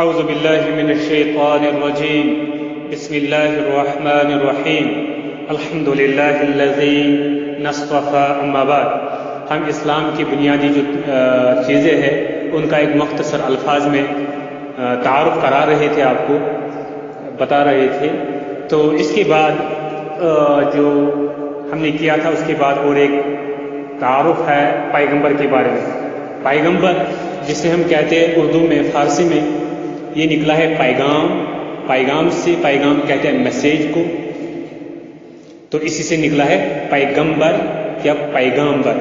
اعوذ باللہ من الشیطان الرجیم بسم اللہ الرحمن الرحیم الحمد للہ الذی نصطفى اما بعد. ہم اسلام کی بنیادی جو چیزیں ہیں ان کا ایک مختصر الفاظ میں تعارف کرا رہے تھے، آپ کو بتا رہے تھے. تو اس کے بعد جو ہم نے کیا تھا اس کے بعد اور ایک تعارف ہے پیغمبر کے بارے میں. پیغمبر جسے ہم کہتے ہیں اردو میں، فارسی میں یہ نکلا ہے پیغام. پیغام سے پیغام کہتے ہیں میسیج کو، تو اسی سے نکلا ہے پیغمبر یا پیغامبر.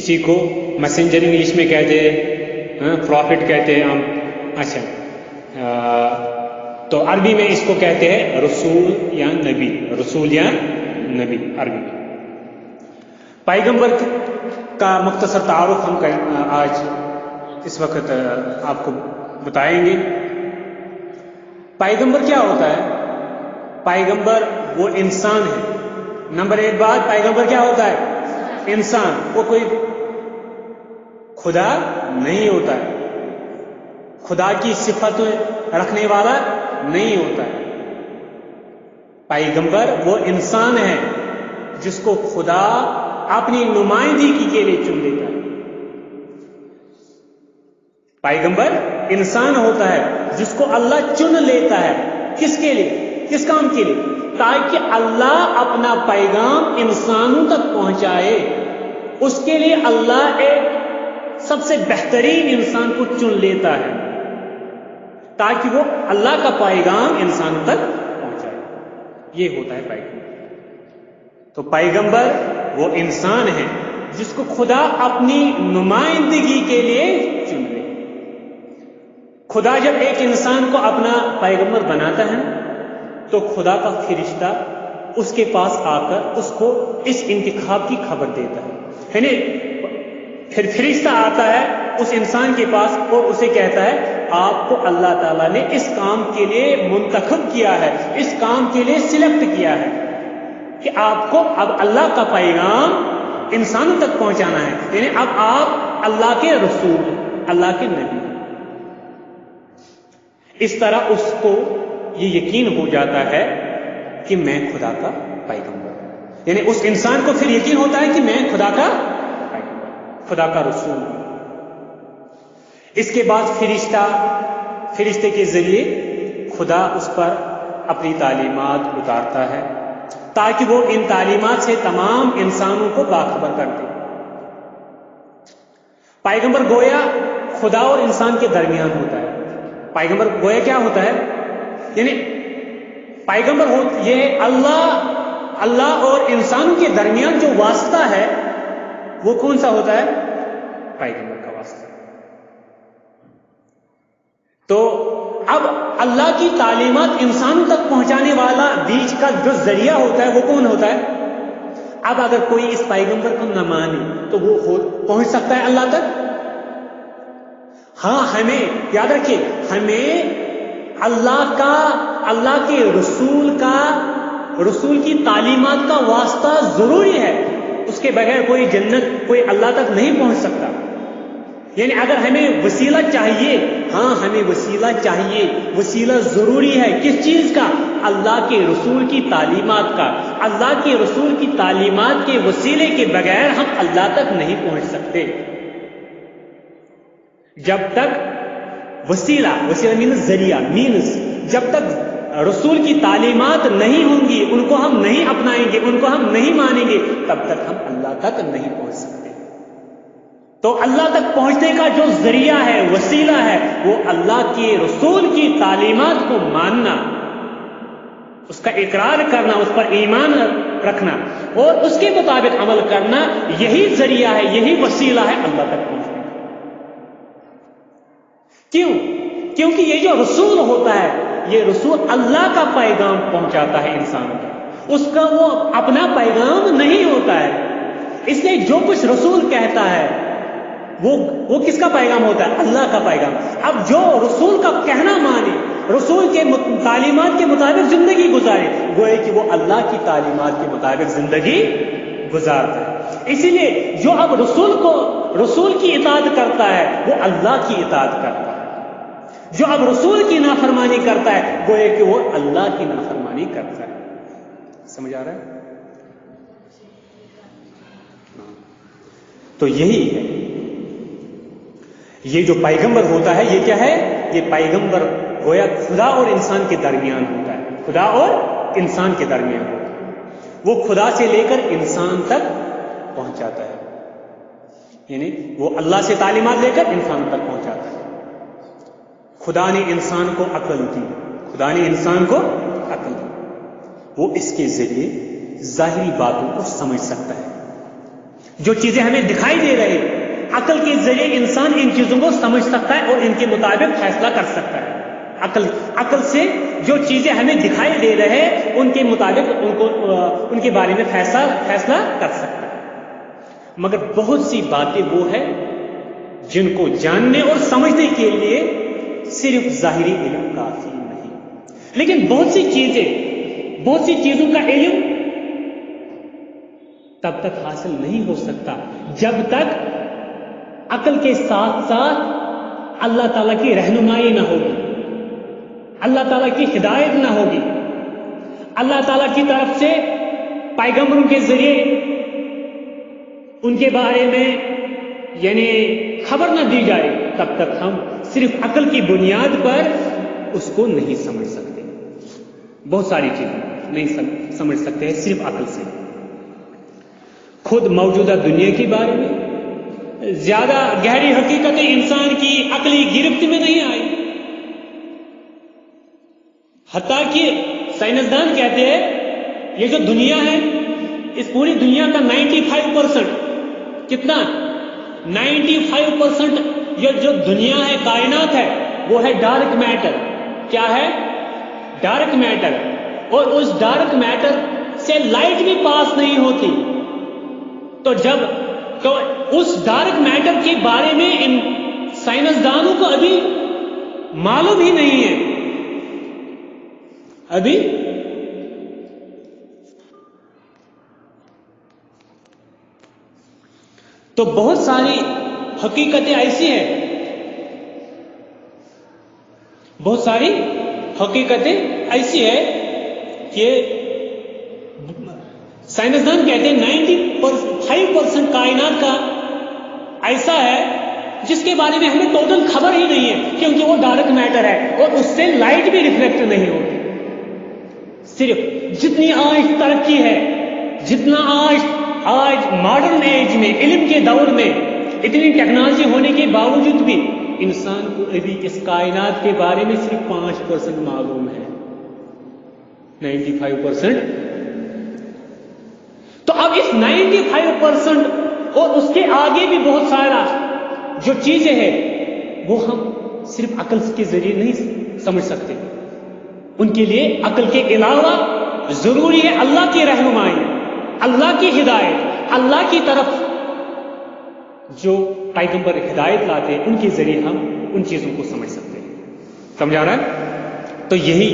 اسی کو میسنجر انگلش میں کہتے ہیں، پروفٹ کہتے ہیں ہم. اچھا، تو عربی میں اس کو کہتے ہیں رسول یا نبی. رسول یا نبی عربی میں. پیغمبر کا مختصر تعارف ہم آج اس وقت آپ کو بتائیں گے. پیغمبر کیا ہوتا ہے؟ پیغمبر وہ انسان ہے. نمبر ایک بات، پیغمبر کیا ہوتا ہے؟ انسان. وہ کوئی خدا نہیں ہوتا ہے، خدا کی صفت رکھنے والا نہیں ہوتا ہے. پیغمبر وہ انسان ہے جس کو خدا اپنی نمائندگی کے لیے چن لیتا ہے. پیغمبر انسان ہوتا ہے جس کو اللہ چن لیتا ہے. کس کے لیے؟ کس کام کے لیے؟ تاکہ اللہ اپنا پیغام انسانوں تک پہنچائے. اس کے لیے اللہ ایک سب سے بہترین انسان کو چن لیتا ہے تاکہ وہ اللہ کا پیغام انسانوں تک پہنچائے. یہ ہوتا ہے پیغمبر. تو پیغمبر وہ انسان ہے جس کو خدا اپنی نمائندگی کے لیے چن لے. خدا جب ایک انسان کو اپنا پیغمبر بناتا ہے تو خدا کا فرشتہ اس کے پاس آ کر اس کو اس انتخاب کی خبر دیتا ہے. یعنی پھر فرشتہ آتا ہے اس انسان کے پاس اور اسے کہتا ہے آپ کو اللہ تعالیٰ نے اس کام کے لیے منتخب کیا ہے، اس کام کے لیے سلیکٹ کیا ہے کہ آپ کو اب اللہ کا پیغام انسانوں تک پہنچانا ہے. یعنی اب آپ اللہ کے رسول، اللہ کے نبی. اس طرح اس کو یہ یقین ہو جاتا ہے کہ میں خدا کا پیغمبر ہوں. یعنی اس انسان کو پھر یقین ہوتا ہے کہ میں خدا کا پیغمبر، خدا کا رسول ہوں. اس کے بعد فرشتے کے ذریعے خدا اس پر اپنی تعلیمات اتارتا ہے تاکہ وہ ان تعلیمات سے تمام انسانوں کو باخبر کر دے. پیغمبر گویا خدا اور انسان کے درمیان ہوتا ہے. پیغمبر گویا کیا ہوتا ہے؟ یعنی پیغمبر یہ اللہ اور انسانوں کے درمیان جو واسطہ ہے وہ کون سا ہوتا ہے؟ پیغمبر کا واسطہ. تو اب اللہ کی تعلیمات انسانوں تک پہنچانے والا بیچ کا جو ذریعہ ہوتا ہے وہ کون ہوتا ہے؟ اب اگر کوئی اس پیغمبر کو نہ مانے تو وہ پہنچ سکتا ہے اللہ تک؟ ہاں، ہمیں یاد رکھیے، ہمیں اللہ کے رسول کی تعلیمات کا واسطہ ضروری ہے. اس کے بغیر کوئی جنت، کوئی اللہ تک نہیں پہنچ سکتا. یعنی اگر ہمیں وسیلہ چاہیے، ہاں ہمیں وسیلہ چاہیے، وسیلہ ضروری ہے. کس چیز کا؟ اللہ کے رسول کی تعلیمات کا. اللہ کے رسول کی تعلیمات کے وسیلے کے بغیر ہم اللہ تک نہیں پہنچ سکتے. جب تک وسیلہ مینز ذریعہ، جب تک رسول کی تعلیمات نہیں ہوں گی، ان کو ہم نہیں اپنائیں گے، ان کو ہم نہیں مانیں گے، تب تک ہم اللہ تک نہیں پہنچ سکتے. تو اللہ تک پہنچنے کا جو ذریعہ ہے، وسیلہ ہے، وہ اللہ کے رسول کی تعلیمات کو ماننا، اس کا اقرار کرنا، اس پر ایمان رکھنا اور اس کے مطابق عمل کرنا. یہی ذریعہ ہے، یہی وسیلہ ہے اللہ تک پہنچنے. کیوں؟ کیونکہ یہ جو رسول ہوتا ہے، یہ رسول اللہ کا پیغام پہنچاتا ہے انسانوں تک. اس کا وہ اپنا پیغام نہیں ہوتا ہے. اس لیے جو کچھ رسول کہتا ہے وہ کس کا پیغام ہوتا ہے؟ اللہ کا پیغام. اب جو رسول کا کہنا مانے، رسول کے تعلیمات کے مطابق زندگی گزارے، گوئے کہ وہ اللہ کی تعلیمات کے مطابق زندگی گزارتا ہے. اسی لیے جو اب رسول کی اطاعت کرتا ہے وہ اللہ کی اطاعت کرتا ہے. جو اب رسول کی نافرمانی کرتا ہے گویا کہ وہ اللہ کی نافرمانی کرتا ہے. سمجھ آ رہا ہے؟ تو یہی ہے، یہ جو پیغمبر ہوتا ہے یہ کیا ہے؟ یہ پیغمبر گویا خدا اور انسان کے درمیان ہوتا ہے، خدا اور انسان کے درمیان ہوتا ہے. وہ خدا سے لے کر انسان تک پہنچاتا ہے، یعنی وہ اللہ سے تعلیمات لے کر انسان تک پہنچاتا ہے. خدا نے انسان کو عقل دی، خدا نے انسان کو عقل دی، وہ اس کے ذریعے ظاہری باتوں کو سمجھ سکتا ہے. جو چیزیں ہمیں دکھائی دے رہے ہیں، عقل کے ذریعے انسان ان چیزوں کو سمجھ سکتا ہے اور ان کے مطابق فیصلہ کر سکتا ہے. عقل سے جو چیزیں ہمیں دکھائی دے رہے ہیں ان کے مطابق ان کے بارے میں فیصلہ کر سکتا ہے. مگر بہت سی باتیں وہ ہے جن کو جاننے اور سمجھنے کے لیے صرف ظاہری علم کافی نہیں. لیکن بہت سی چیزوں کا علم تب تک حاصل نہیں ہو سکتا جب تک عقل کے ساتھ ساتھ اللہ تعالیٰ کی رہنمائی نہ ہوگی، اللہ تعالیٰ کی ہدایت نہ ہوگی، اللہ تعالیٰ کی طرف سے پیغمبروں کے ذریعے ان کے بارے میں یعنی خبر نہ دی جائے، تب تک ہم صرف عقل کی بنیاد پر اس کو نہیں سمجھ سکتے. بہت ساری چیزیں نہیں سمجھ سکتے ہیں صرف عقل سے. خود موجودہ دنیا کے بارے میں زیادہ گہری حقیقتیں انسان کی عقلی گرفت میں نہیں آئی. حتیٰ کہ سائنسدان کہتے ہیں یہ جو دنیا ہے اس پوری دنیا کا 95% کتنا 95% یہ جو دنیا ہے کائنات ہے وہ ہے ڈارک میٹر. کیا ہے؟ Dark matter. اور اس ڈارک میٹر سے لائٹ بھی پاس نہیں ہوتی. تو اس ڈارک میٹر کے بارے میں ان سائنسدانوں کو ابھی معلوم ہی نہیں ہے. ابھی تو بہت ساری حقیقتیں ایسی ہیں، بہت ساری حقیقتیں ایسی ہے کہ سائنسدان کہتے ہیں 95% کائنات کا ایسا ہے جس کے بارے میں ہمیں ٹوٹل خبر ہی نہیں ہے، کیونکہ وہ ڈارک میٹر ہے اور اس سے لائٹ بھی ریفلیکٹ نہیں ہوتی. صرف جتنی آج ترقی ہے، جتنا آج ماڈرن ایج میں علم کے دور میں اتنی ٹیکنالوجی ہونے کے باوجود بھی انسان کو ابھی اس کائنات کے بارے میں صرف 5% معلوم ہے. 95%. تو اب اس 95% اور اس کے آگے بھی بہت سارا جو چیزیں ہیں وہ ہم صرف عقل کے ذریعے نہیں سمجھ سکتے. ان کے لیے عقل کے علاوہ ضروری ہے اللہ کی رہنمائی، اللہ کی ہدایت، اللہ کی طرف جو پیغمبر ہدایت لاتے ہیں ان کے ذریعے ہم ان چیزوں کو سمجھ سکتے ہیں. سمجھا رہا ہے؟ تو یہی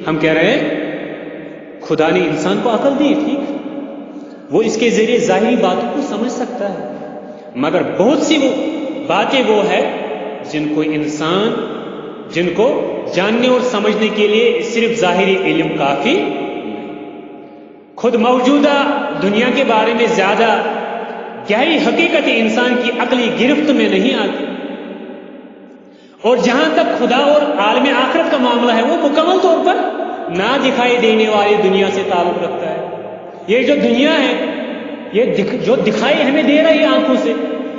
ہم کہہ رہے ہیں خدا نے انسان کو عقل دی، ٹھیک، وہ اس کے ذریعے ظاہری باتوں کو سمجھ سکتا ہے، مگر بہت سی وہ باتیں وہ ہے جن کو جاننے اور سمجھنے کے لیے صرف ظاہری علم کافی. خود موجودہ دنیا کے بارے میں زیادہ گہری حقیقتیں انسان کی عقلی گرفت میں نہیں آتی. اور جہاں تک خدا اور عالم آخرت کا معاملہ ہے وہ مکمل طور پر نہ دکھائی دینے والی دنیا سے تعلق رکھتا ہے. یہ جو دنیا ہے، یہ جو دکھائی ہمیں دے رہی ہے آنکھوں سے،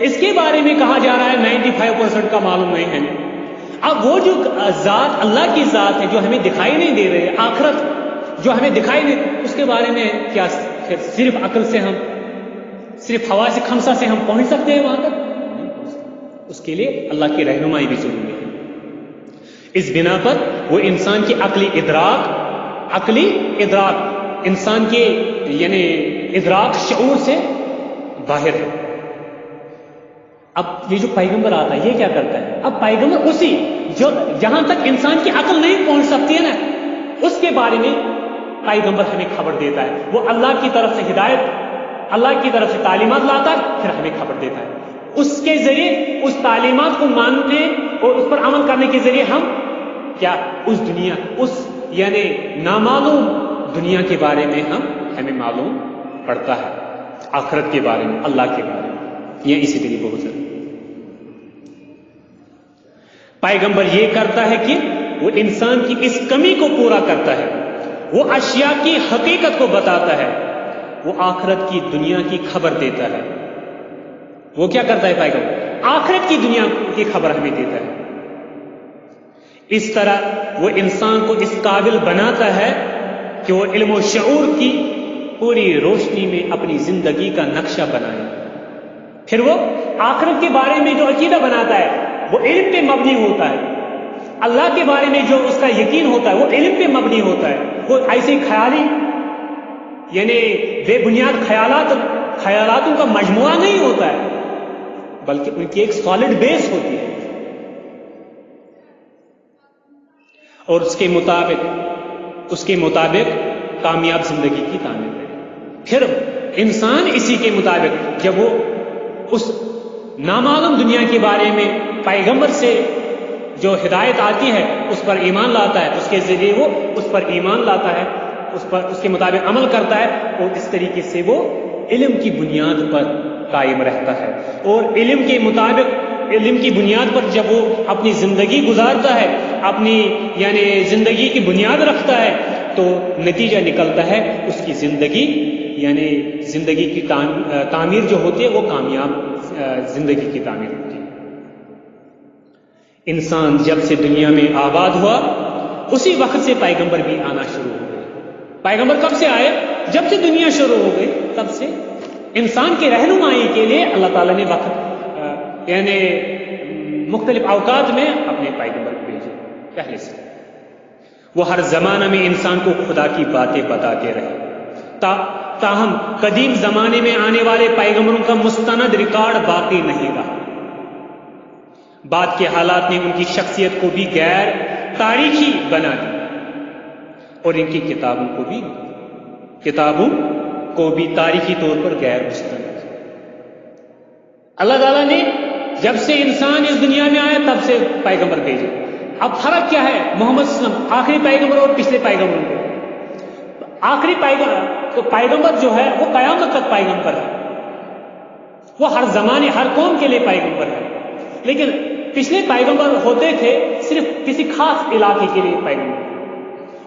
اس کے بارے میں کہا جا رہا ہے 95% کا معلوم نہیں ہے. اب وہ جو ذات اللہ کی ذات ہے جو ہمیں دکھائی نہیں دے رہے، آخرت جو ہمیں دکھائی نہیں، اس کے بارے میں کیا صرف عقل سے ہم صرف حواس خمسہ سے ہم پہنچ سکتے ہیں وہاں تک؟ نہیں پہنچ سکتے. اس کے لیے اللہ کی رہنمائی بھی ضروری ہے. اس بنا پر وہ انسان کی عقلی ادراک انسان کے یعنی ادراک شعور سے باہر ہے. اب یہ جو پیغمبر آتا ہے یہ کیا کرتا ہے؟ اب پیغمبر اسی جو جہاں تک انسان کی عقل نہیں پہنچ سکتی ہے نا، اس کے بارے میں پیغمبر ہمیں خبر دیتا ہے. وہ اللہ کی طرف سے ہدایت، اللہ کی طرف سے تعلیمات لاتا ہے، پھر ہمیں خبر دیتا ہے. اس کے ذریعے اس تعلیمات کو ماننے اور اس پر عمل کرنے کے ذریعے ہم کیا اس دنیا اس یعنی نامعلوم دنیا کے بارے میں ہمیں معلوم پڑتا ہے، آخرت کے بارے میں، اللہ کے بارے میں، یہ اسی طریقے بہت سارے پیغمبر یہ کرتا ہے کہ وہ انسان کی اس کمی کو پورا کرتا ہے، وہ اشیاء کی حقیقت کو بتاتا ہے، وہ آخرت کی دنیا کی خبر دیتا ہے۔ وہ کیا کرتا ہے پیغمبر؟ آخرت کی دنیا کی خبر ہمیں دیتا ہے۔ اس طرح وہ انسان کو اس قابل بناتا ہے کہ وہ علم و شعور کی پوری روشنی میں اپنی زندگی کا نقشہ بنائے۔ پھر وہ آخرت کے بارے میں جو عقیدہ بناتا ہے وہ علم پہ مبنی ہوتا ہے، اللہ کے بارے میں جو اس کا یقین ہوتا ہے وہ علم پہ مبنی ہوتا ہے، وہ ایسی خیالی یعنی بے بنیاد خیالاتوں کا مجموعہ نہیں ہوتا ہے، بلکہ ان کی ایک سالڈ بیس ہوتی ہے، اور اس کے مطابق کامیاب زندگی کی تعمیر ہے۔ پھر انسان اسی کے مطابق جب وہ اس نامعلوم دنیا کے بارے میں پیغمبر سے جو ہدایت آتی ہے اس پر ایمان لاتا ہے، اس کے ذریعے وہ اس پر ایمان لاتا ہے، اس کے مطابق عمل کرتا ہے، اور اس طریقے سے وہ علم کی بنیاد پر قائم رہتا ہے، اور علم کے مطابق علم کی بنیاد پر جب وہ اپنی زندگی گزارتا ہے، اپنی یعنی زندگی کی بنیاد رکھتا ہے، تو نتیجہ نکلتا ہے اس کی زندگی یعنی زندگی کی تعمیر جو ہوتی ہے وہ کامیاب زندگی کی تعمیر ہوتی ہے۔ انسان جب سے دنیا میں آباد ہوا اسی وقت سے پیغمبر بھی آنا شروع ہو گئے۔ پیغمبر کب سے آئے؟ جب سے دنیا شروع ہو گئی تب سے انسان کی رہنمائی کے لیے اللہ تعالیٰ نے وقت یعنی مختلف اوقات میں اپنے پیغمبر کو بھیجے پہلے سے۔ وہ ہر زمانہ میں انسان کو خدا کی باتیں بتاتے رہے، تاہم قدیم زمانے میں آنے والے پیغمبروں کا مستند ریکارڈ باقی نہیں رہا۔ بعد کے حالات نے ان کی شخصیت کو بھی غیر تاریخی بنا دی، اور ان کی کتابوں کو بھی تاریخی طور پر غیر مستند۔ اللہ تعالیٰ نے جب سے انسان اس دنیا میں آیا تب سے پیغمبر بھیجے۔ اب فرق کیا ہے محمد صلی اللہ علیہ وسلم آخری پیغمبر اور پچھلے پیغمبروں کو؟ آخری پیغمبر جو ہے وہ قیامت تک پیغمبر ہے، وہ ہر زمانے ہر قوم کے لیے پیغمبر ہے، لیکن پچھلے پیغمبر ہوتے تھے صرف کسی خاص علاقے کے لیے پیغمبر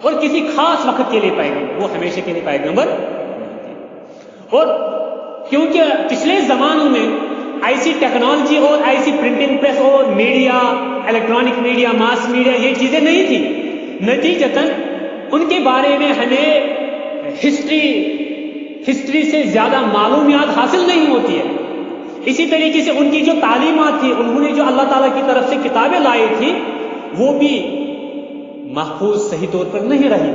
اور کسی خاص وقت کے لیے پیغمبر، وہ ہمیشہ کے لیے پیغمبر نہیں تھے۔ اور کیونکہ پچھلے زمانوں میں ایسی ٹیکنالوجی اور ایسی پرنٹنگ پریس اور media, electronic media, mass media یہ چیزیں نہیں تھی، نتیجتاً ان کے بارے میں ہمیں ہسٹری سے زیادہ معلومات حاصل نہیں ہوتی ہے۔ اسی طریقے سے ان کی جو تعلیمات تھی، انہوں نے جو اللہ تعالیٰ کی طرف سے کتابیں لائی تھی وہ بھی محفوظ صحیح طور پر نہیں رہی،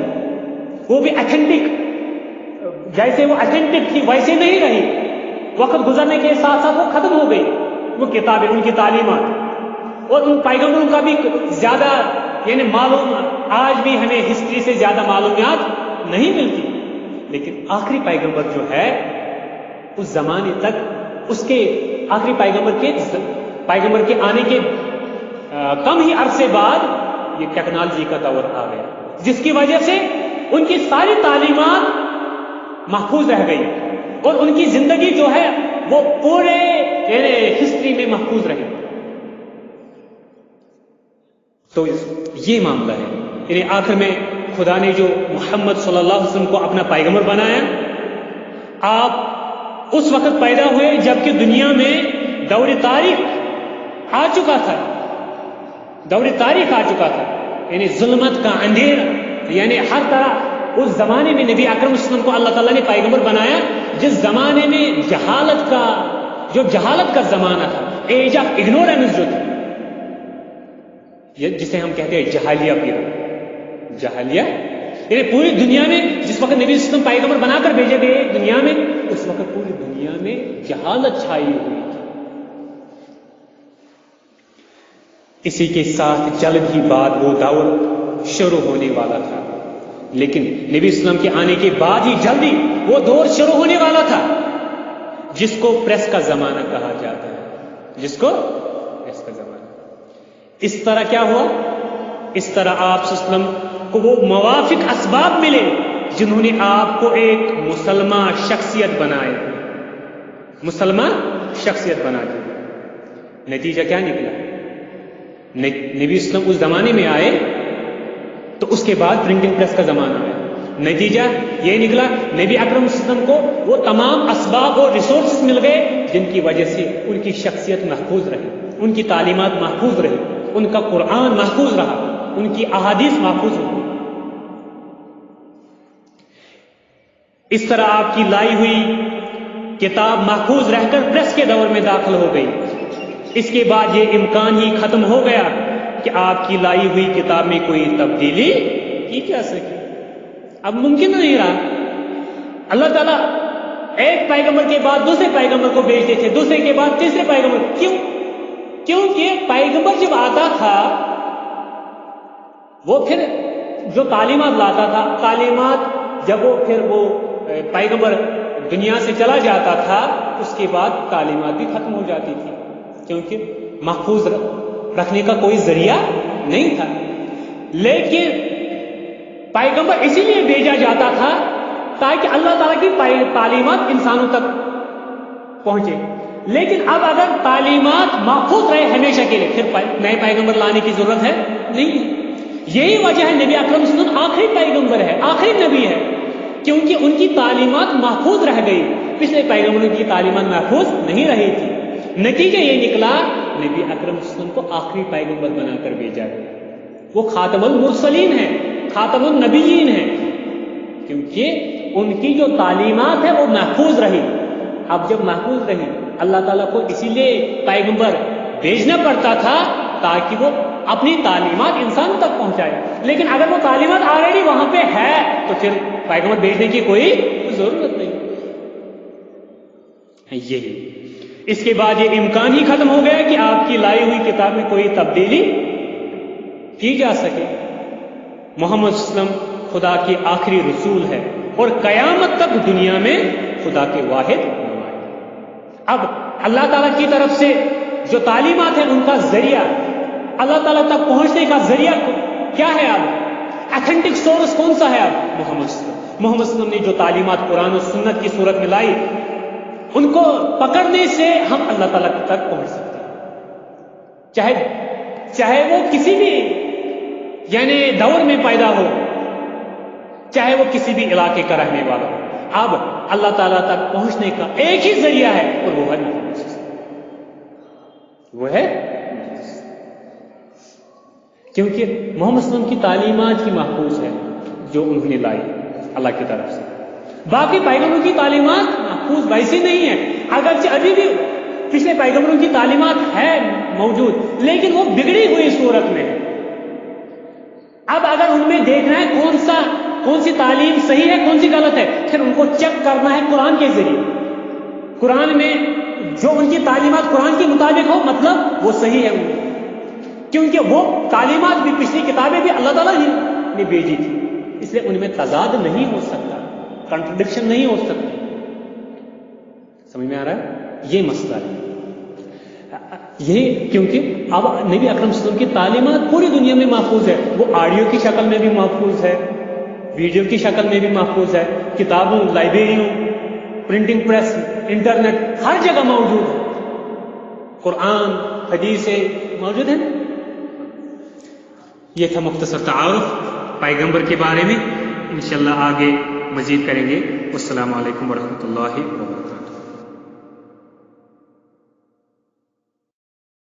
وہ بھی ایتھینٹک جیسے وہ ایتھینٹک تھی ویسے نہیں رہی، وقت گزرنے کے ساتھ ساتھ وہ ختم ہو گئی وہ کتابیں، ان کی تعلیمات، اور ان پیغمبروں کا بھی زیادہ یعنی آج بھی ہمیں ہسٹری سے زیادہ معلومات نہیں ملتی، لیکن آخری پیغمبر جو ہے اس زمانے تک اس کے آخری پیغمبر کے آنے کے کم ہی عرصے بعد یہ ٹیکنالوجی کا دور آ گیا، جس کی وجہ سے ان کی ساری تعلیمات محفوظ رہ گئی اور ان کی زندگی جو ہے وہ پورے ہسٹری میں محفوظ رہی۔ تو یہ معاملہ ہے، یعنی آخر میں خدا نے جو محمد صلی اللہ علیہ وسلم کو اپنا پیغمبر بنایا، آپ اس وقت پیدا ہوئے جبکہ دنیا میں دور تاریخ آ چکا تھا، یعنی ظلمت کا اندھیرا، یعنی ہر طرح اس زمانے میں نبی اکرم صلی اللہ علیہ وسلم کو اللہ تعالیٰ نے پیغمبر بنایا جس زمانے میں جہالت کا زمانہ تھا، ایج آف اگنورینس جو تھی، جسے ہم کہتے ہیں جہالیہ پیریڈ، یعنی پوری دنیا میں جس وقت نبی صلی اللہ علیہ وسلم پیغمبر بنا کر بھیجے گئے دنیا میں، اس وقت پوری دنیا میں جہالت چھائی ہوئی تھی۔ اسی کے ساتھ جلد ہی بعد وہ دور شروع ہونے والا تھا، لیکن نبی اسلام کے آنے کے بعد ہی جلدی وہ دور شروع ہونے والا تھا جس کو پریس کا زمانہ کہا جاتا ہے، اس طرح کیا ہوا؟ اس طرح آپ صلی اللہ علیہ وسلم کو وہ موافق اسباب ملے جنہوں نے آپ کو ایک مسلمان شخصیت بنائے، مسلمان شخصیت بنا دی۔ نتیجہ کیا نکلا؟ نبی اسلام اس زمانے میں آئے تو اس کے بعد پرنٹنگ پریس کا زمانہ آیا۔ نتیجہ یہ نکلا نبی اکرم صلی اللہ علیہ وسلم کو وہ تمام اسباب اور ریسورسز مل گئے جن کی وجہ سے ان کی شخصیت محفوظ رہی، ان کی تعلیمات محفوظ رہی، ان کا قرآن محفوظ رہا، ان کی احادیث محفوظ ہوئی۔ اس طرح آپ کی لائی ہوئی کتاب محفوظ رہ کر پریس کے دور میں داخل ہو گئی۔ اس کے بعد یہ امکان ہی ختم ہو گیا کہ آپ کی لائی ہوئی کتاب میں کوئی تبدیلی کی جا سکے، اب ممکن نہیں رہا۔ اللہ تعالیٰ ایک پیغمبر کے بعد دوسرے پیغمبر کو بھیجتے تھے، دوسرے کے بعد تیسرے پیغمبر۔ کیونکہ پیغمبر جب آتا تھا وہ پھر جو تعلیمات لاتا تھا، تعلیمات جب وہ پیغمبر دنیا سے چلا جاتا تھا اس کے بعد تعلیمات بھی ختم ہو جاتی تھی، کیونکہ محفوظ رکھنے کا کوئی ذریعہ نہیں تھا۔ لیکن پیغمبر اسی لیے بھیجا جاتا تھا تاکہ اللہ تعالیٰ کی تعلیمات انسانوں تک پہنچے۔ لیکن اب اگر تعلیمات محفوظ رہے ہمیشہ کے لیے، پھر نئے پیغمبر لانے کی ضرورت ہے نہیں۔ یہی وجہ ہے نبی اکرم صلی اللہ علیہ وسلم آخری پیغمبر ہے، آخری نبی ہے، کیونکہ ان کی تعلیمات محفوظ رہ گئی، پچھلے پیغمبروں کی تعلیمات محفوظ نہیں رہی تھی۔ نتیجہ یہ نکلا نبی اکرم صلی اللہ علیہ وسلم کو آخری پیغمبر بنا کر بھیجا گیا۔ وہ خاتم المرسلین ہیں، خاتم النبیین ہیں، کیونکہ ان کی جو تعلیمات ہے وہ محفوظ رہی۔ اب جب محفوظ رہی، اللہ تعالیٰ کو اسی لیے پیغمبر بھیجنا پڑتا تھا تاکہ وہ اپنی تعلیمات انسان تک پہنچائے۔ لیکن اگر وہ تعلیمات آلریڈی وہاں پہ ہے تو پھر پیغمبر بھیجنے کی کوئی ضرورت نہیں۔ یہی اس کے بعد یہ امکان ہی ختم ہو گیا کہ آپ کی لائی ہوئی کتاب میں کوئی تبدیلی کی جا سکے۔ محمد صلی اللہ علیہ وسلم خدا کے آخری رسول ہے اور قیامت تک دنیا میں خدا کے واحد نمائندے۔ اب اللہ تعالیٰ کی طرف سے جو تعلیمات ہیں ان کا ذریعہ، اللہ تعالیٰ تک پہنچنے کا ذریعہ کیا ہے؟ اب ایتھنٹک سورس کون سا ہے؟ اب محمد صلی اللہ علیہ وسلم۔ محمد صلی اللہ علیہ وسلم نے جو تعلیمات قرآن و سنت کی صورت میں لائی، ان کو پکڑنے سے ہم اللہ تعالیٰ تک پہنچ سکتے ہیں، چاہے وہ کسی بھی دور میں پیدا ہو، چاہے وہ کسی بھی علاقے کا رہنے والا ہو۔ اب اللہ تعالیٰ تک پہنچنے کا ایک ہی ذریعہ ہے اور وہ ہے محمد صلی اللہ علیہ وسلم، وہ ہے کیونکہ محمد صلی اللہ علیہ وسلم کی تعلیمات ہی محفوظ ہے جو انہوں نے لائی اللہ کی طرف سے۔ باقی پیغمبروں کی تعلیمات محفوظ ویسی نہیں ہے، اگرچہ ابھی بھی پچھلے پیغمبروں کی تعلیمات ہے موجود، لیکن وہ بگڑی ہوئی صورت میں ہے۔ اب اگر ان میں دیکھنا ہے کون سی تعلیم صحیح ہے کون سی غلط ہے، پھر ان کو چیک کرنا ہے قرآن کے ذریعے۔ قرآن میں جو ان کی تعلیمات قرآن کے مطابق ہو، مطلب وہ صحیح ہے، کیونکہ وہ تعلیمات بھی پچھلی کتابیں بھی اللہ تعالیٰ نے بھیجی تھی، اس لیے ان میں تضاد نہیں ہو سکتا، کنٹرڈکشن نہیں ہو سکتی۔ سمجھ میں آ رہا ہے؟ یہ مسئلہ ہے، یہ کیونکہ اب نبی اکرم صلی اللہ علیہ وسلم کی تعلیمات پوری دنیا میں محفوظ ہے، وہ آڈیو کی شکل میں بھی محفوظ ہے، ویڈیو کی شکل میں بھی محفوظ ہے، کتابوں، لائبریریوں، پرنٹنگ پریس، انٹرنیٹ، ہر جگہ موجود ہے، قرآن حدیثیں موجود ہیں۔ یہ تھا مختصر تعارف پیغمبر کے بارے میں، انشاءاللہ آگے مزید کریں گے۔ السلام علیکم ورحمۃ اللہ وبرکاتہ۔